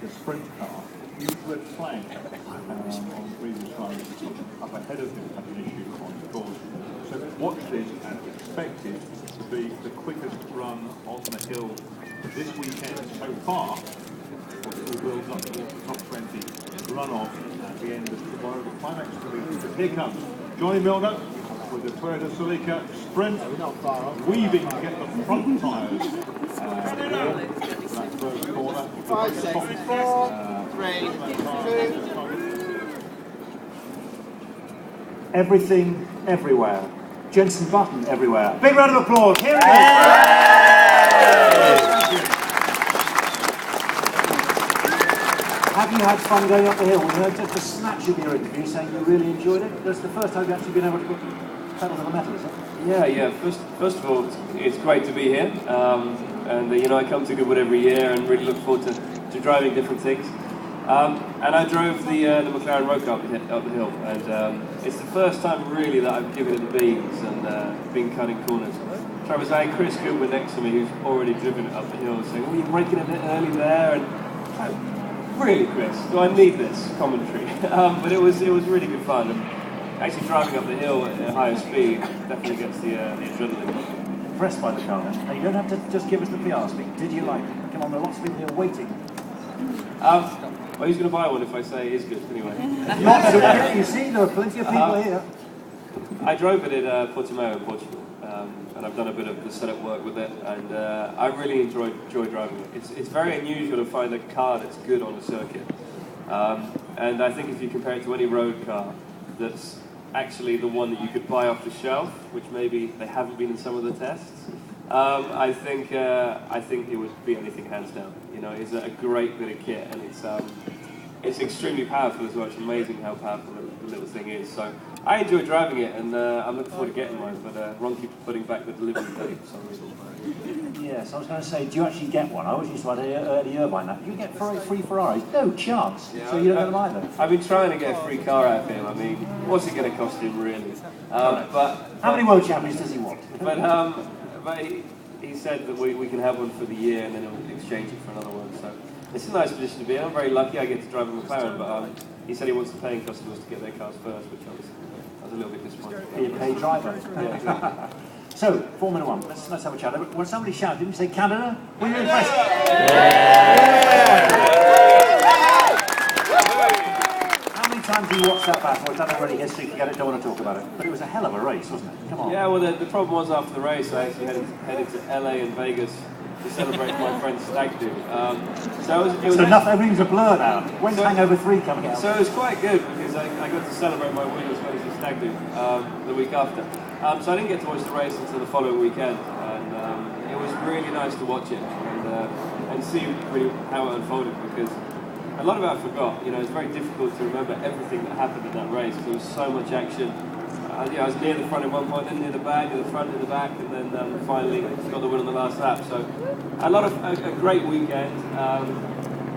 the sprint car, usually flank on previous drivers up ahead of him had an issue on the course. So watch this and expect it to be the quickest run on the hill this weekend so far. It will build up to the top 20 run off at the end of tomorrow. The climax will be, here comes Johnny Milner with the Toyota Celica Sprint, weaving to get the front tyres. That first corner. 5 seconds. 4, 3, 2. Everything, everywhere. Jenson Button, everywhere. Big round of applause. Here it is. Have you had fun going up the hill? We heard just a snatch of your interview saying you really enjoyed it. That's the first time you've actually been able to put pedal to the metal, is it? Yeah. First of all, it's great to be here. And you know, I come to Goodwood every year and really look forward to driving different things. And I drove the McLaren Road Car up the hill, and it's the first time really that I've given it the beans and been cutting corners. Travis, I had Chris Goodwood next to me, who's already driven it up the hill, saying, "Oh, you're braking a bit early there," and really, Chris, do I need this commentary? But it was really good fun. And actually, driving up the hill at a higher speed definitely gets the adrenaline. Impressed by the car then? Now, you don't have to just give us the PR speak. Did you like it? Come on, there are lots of people here waiting. Well, who's going to buy one if I say it is good anyway? Lots of people. You see, there are plenty of people here. I drove it at Portimao in Portugal, and I've done a bit of the setup work with it, and I really enjoy driving it. It's very unusual to find a car that's good on a circuit, and I think if you compare it to any road car that's actually the one that you could buy off the shelf, which maybe they haven't been in some of the tests, I think it would be anything hands down. You know, it's a great bit of kit, and it's extremely powerful as well. It's amazing how powerful the little thing is. So I enjoy driving it, and I'm looking forward to getting mine. But Ron keeps putting back the delivery date for some reason. Yes, I was going to say, do you actually get one? I always used to have early Irvine. Do you get free Ferraris? No chance. Yeah, so you don't get them either. I've been trying to get a free car out of him. I mean, what's it going to cost him really? But how many world champions does he want? But he said that we can have one for the year and then he'll exchange it for another one. So it's a nice position to be in. I'm very lucky I get to drive a McLaren, but he said he wants the paying customers to get their cars first, which I was a little bit disappointed. Be a paid driver. Yeah, exactly. So, Formula One, let's have a chat. When somebody shouted, didn't you say Canada? Were you impressed? How many times have you watched that back? We've done already history, forget it, don't want to talk about it. But it was a hell of a race, wasn't it? Come on. Yeah, well, the problem was after the race, I actually headed to LA and Vegas to celebrate my friend's stag do. So everything's a blur now. When's Hangover 3 coming out? So it was quite good because I got to celebrate my win as well as the stag do the week after. So I didn't get to watch the race until the following weekend, and it was really nice to watch it and see really how it unfolded, because a lot of it I forgot. You know, it's very difficult to remember everything that happened in that race. There was so much action. I was near the front at one point, then near the back, near the front, near the back, and then finally got the win on the last lap. So a great weekend,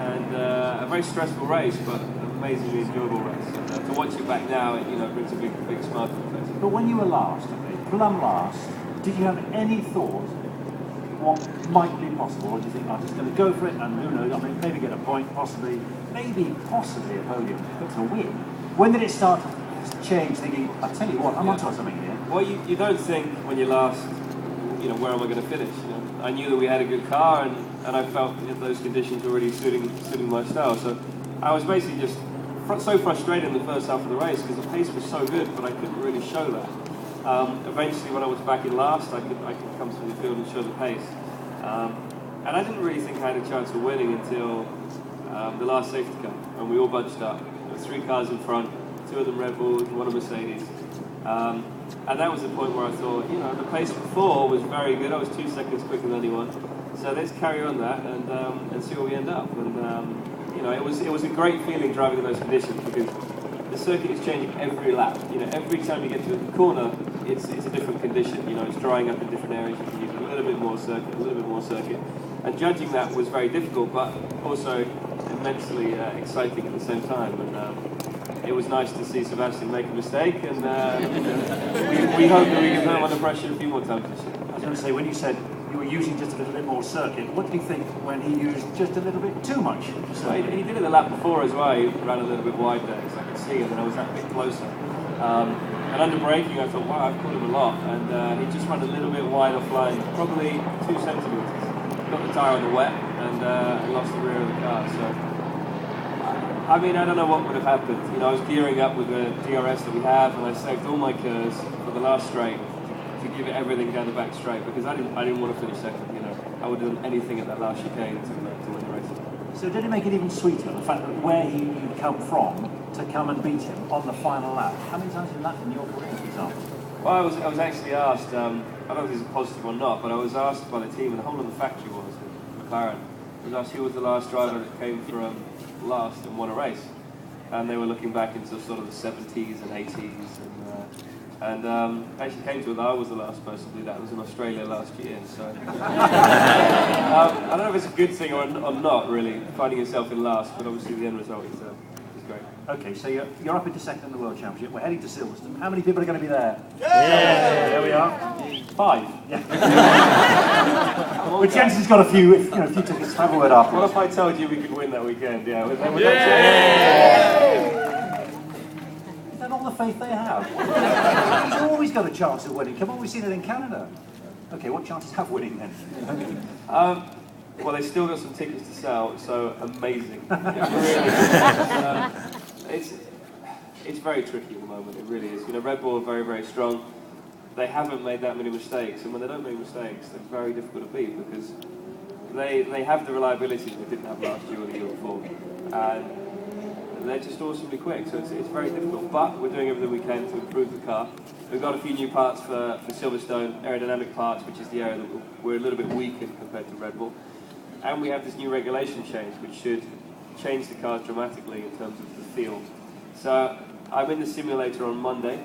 and a very stressful race, but an amazingly enjoyable race. And, to watch it back now, it brings a big smile to the face. But when you were last, plumb last, did you have any thought what might be possible, or do you think I'm just going to go for it and who knows? I mean, maybe get a point, possibly a podium, but to win. When did it start to change? Thinking, I tell you what, I'm onto something here. Well, you don't think when you're last, you know, where am I going to finish? You know, I knew that we had a good car, and I felt that those conditions were really suiting my style. So I was basically just so frustrated in the first half of the race because the pace was so good, but I couldn't really show that. Eventually, when I was back in last, I could come through the field and show the pace. And I didn't really think I had a chance of winning until the last safety car, and we all bunched up. There were 3 cars in front, 2 of them Red Bulls, 1 a Mercedes. And that was the point where I thought, you know, the pace before was very good. I was 2 seconds quicker than anyone. So let's carry on that and see where we end up. And you know, it was a great feeling driving in those conditions, because the circuit is changing every lap. You know, every time you get to a corner, it's a different condition. You know, it's drying up in different areas. You can use a little bit more circuit, And judging that was very difficult, but also immensely exciting at the same time. And it was nice to see Sebastian make a mistake, and we hope that we can put him under pressure a few more times this year. I was going to say, when you said you were using just a little bit more circuit. What did you think when he used just a little bit too much? So he did it the lap before as well. He ran a little bit wide there, so I could see him, and I was that bit closer. And under braking, I thought, wow, I've caught him a lot, and he just ran a little bit wide offline, probably 2 centimetres. Got the tyre on the wet, and lost the rear of the car. So, I mean, I don't know what would have happened. You know, I was gearing up with the DRS that we have, and I saved all my curves for the last straight to give it everything down the back straight, because I didn't want to finish second. You know, I would have done anything at that last chicane to win the race. So did it make it even sweeter, the fact that where you'd come from to come and beat him on the final lap? How many times did that in your career, for example? Well, I was actually asked, I don't know if this is positive or not, but I was asked by the team, and the whole of the factory was, McLaren, was asked who was the last driver that came from last and won a race. And they were looking back into sort of the 70s and 80s, and actually came to it that I was the last person to do that. It was in Australia last year, so I don't know if it's a good thing or not, really, finding yourself in last, but obviously the end result is great. Okay, so you're up into second in the World Championship. We're heading to Silverstone. How many people are going to be there? Yeah! There we are. 5. Yeah. Well, Jenson's got a few tickets to have a word after. What if I told you we could win that weekend? Yeah. Would that Is that all the faith they have? He's always got a chance of winning. Come on, we've seen it in Canada. Okay, what chances have winning then? Well, they still got some tickets to sell, so amazing. It's very tricky at the moment, it really is. You know, Red Bull are very, very strong. They haven't made that many mistakes, and when they don't make mistakes, they're very difficult to beat, because they have the reliability they didn't have last year or the year before. And they're just awesomely quick, so it's very difficult. But we're doing everything we can to improve the car. We've got a few new parts for Silverstone, aerodynamic parts, which is the area that we're a little bit weaker compared to Red Bull. And we have this new regulation change, which should change the cars dramatically in terms of the feel. So I'm in the simulator on Monday,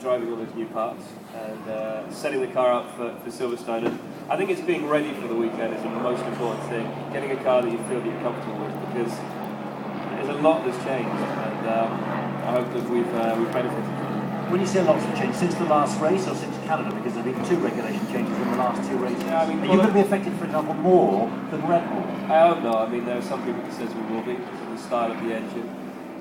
driving all those new parts, and setting the car up for Silverstone. And I think it's being ready for the weekend is the most important thing. Getting a car that you feel that you're comfortable with, because there's a lot that's changed, and I hope that we've benefited from it. When you say lots have changed, since the last race or since Canada, because there have been 2 regulation changes in the last 2 races, yeah, I mean, are you going to be affected, for example, more than Red Bull? I hope not. I mean, there are some people that says we will be, because of the style of the engine,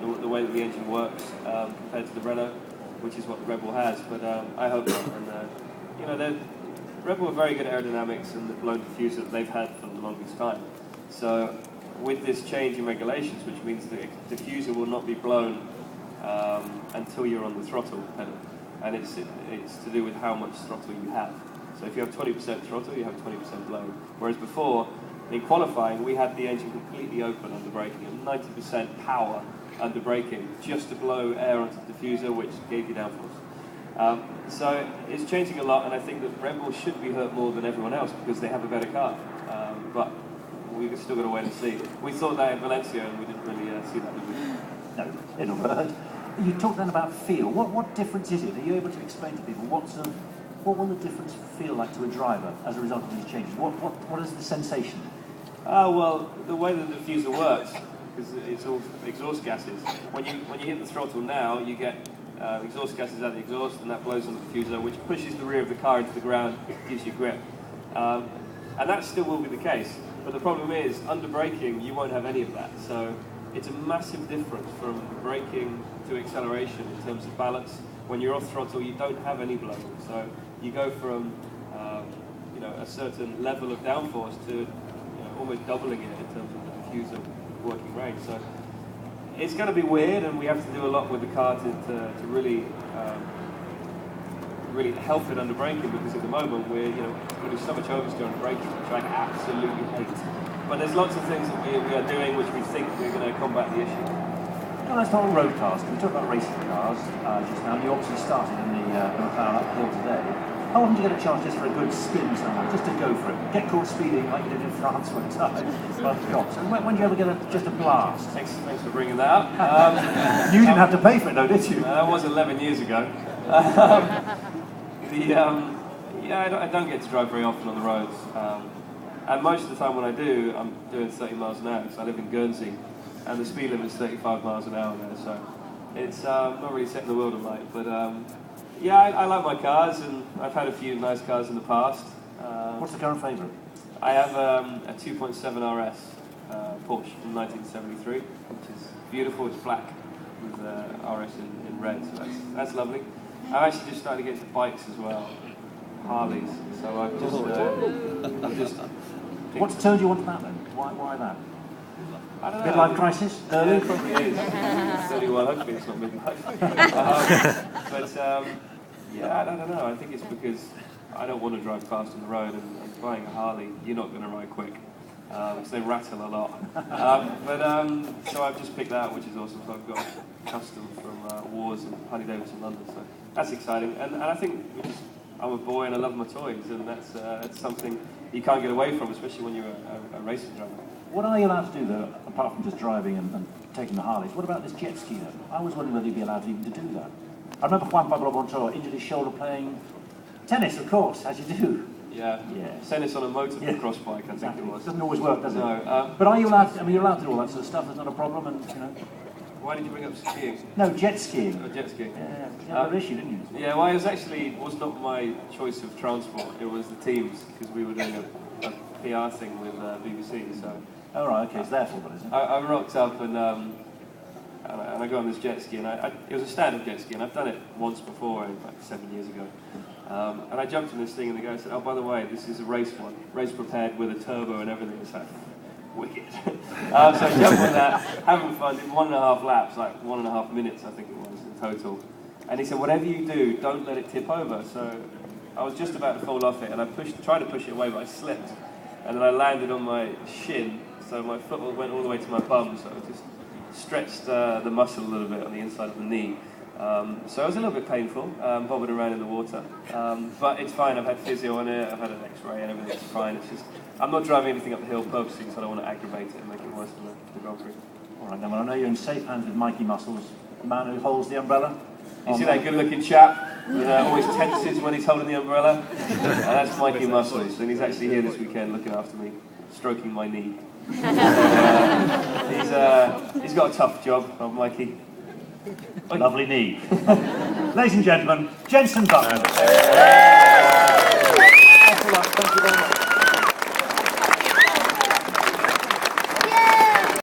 the way that the engine works compared to the Renault, which is what the Red Bull has, but I hope not. And, you know, Red Bull are very good at aerodynamics and the blown diffuser that they've had for the longest time. So with this change in regulations, which means the diffuser will not be blown until you're on the throttle pedal, and it's to do with how much throttle you have. So if you have 20% throttle, you have 20% blown. Whereas before, in qualifying, we had the engine completely open under braking, and 90% power under braking, just to blow air onto the diffuser, which gave you downforce. So it's changing a lot, and I think that Red Bull should be hurt more than everyone else because they have a better car. But we've still got to wait and see. We thought that in Valencia, and we didn't really see that, did we? No, it'll hurt. You talked then about feel. What difference is it? Are you able to explain to people what will the difference feel like to a driver as a result of these changes? What is the sensation? Well, the way the diffuser works, because it's all exhaust gases. When you hit the throttle now, you get exhaust gases out of the exhaust, and that blows on the diffuser, which pushes the rear of the car into the ground, gives you grip. And that still will be the case. But the problem is, under braking, you won't have any of that. So it's a massive difference from braking to acceleration in terms of balance. When you're off throttle, you don't have any blow. So you go from a certain level of downforce to almost doubling it in terms of the diffuser working range. So it's going to be weird, and we have to do a lot with the car to really help it under braking, because at the moment we're putting so much oversteer on braking, which I absolutely hate. But there's lots of things that we are doing which we think we're going to combat the issue. Well, let's talk road cars. We talked about racing cars just now. You obviously started in the McLaren uphill today. How often do you get a chance just for a good spin somewhere, just to go for it? Get caught speeding like you did in France one time. And when do you ever get just a blast? Thanks for bringing that up. You didn't have to pay for it though, did you? That was 11 years ago. I don't get to drive very often on the roads. And most of the time when I do, I'm doing 30 miles an hour. So I live in Guernsey, and the speed limit is 35 miles an hour there. So it's not really setting the world alight. But I like my cars, and I've had a few nice cars in the past. What's the current favourite? I have a 2.7 RS Porsche from 1973, which is beautiful. It's black with RS in red, so that's lovely. I've actually just started to get into bikes as well, Harleys. So I've just. What turned you onto that then? Why that? I don't know. Midlife crisis? Early? It probably is. 31, hopefully it's not midlife. Yeah, I don't know. I think it's because I don't want to drive fast on the road, and buying a Harley, you're not going to ride quick. Because they rattle a lot. So I've just picked that, which is awesome. So I've got custom from Wars and Harley Davidson London. So that's exciting. And I think I'm a boy and I love my toys, and that's something you can't get away from, especially when you're a racing driver. What are you allowed to do though, apart from just driving and taking the Harleys? What about this jet ski though? I was wondering whether you'd be allowed even to do that. I remember Juan Pablo Montoya injured his shoulder playing tennis, of course, as you do. Yeah. Tennis on a motocross bike, I think it was. Doesn't always work, does it? No. But are you allowed? You're allowed to do all that sort of stuff. There's not a problem, and Why did you bring up skiing? No, jet skiing. Oh, jet skiing. Yeah, you had an issue, didn't you? Yeah, well, it was not my choice of transport. It was the team's, because we were doing a PR thing with BBC. So. Oh right, okay, it's their fault, isn't it? I rocked up and I got on this jet ski, and it was a stand-up jet ski, and I've done it once before, like 7 years ago. And I jumped in this thing, and the guy said, "Oh, by the way, this is a race one, race prepared with a turbo and everything." It's like, wicked. So I jumped on that, having fun, did 1.5 laps, like 1.5 minutes, I think it was in total. And he said, "Whatever you do, don't let it tip over." So I was just about to fall off it, and I tried to push it away, but I slipped, and then I landed on my shin, so my foot went all the way to my bum, so it just stretched the muscle a little bit on the inside of the knee. So it was a little bit painful, bobbing around in the water. But it's fine, I've had physio on it, I've had an x-ray and everything's fine. It's just, I'm not driving anything up the hill purposely because I don't want to aggravate it and make it worse for the Grand Prix. All right, then, well, I know you're in safe hands with Mikey Muscles, the man who holds the umbrella. You see that good-looking chap? Always tenses when he's holding the umbrella? That's Mikey Muscles, and he's actually here this weekend looking after me, stroking my knee. He's got a tough job, Mikey. Lovely knee. Ladies and gentlemen, Jenson Button.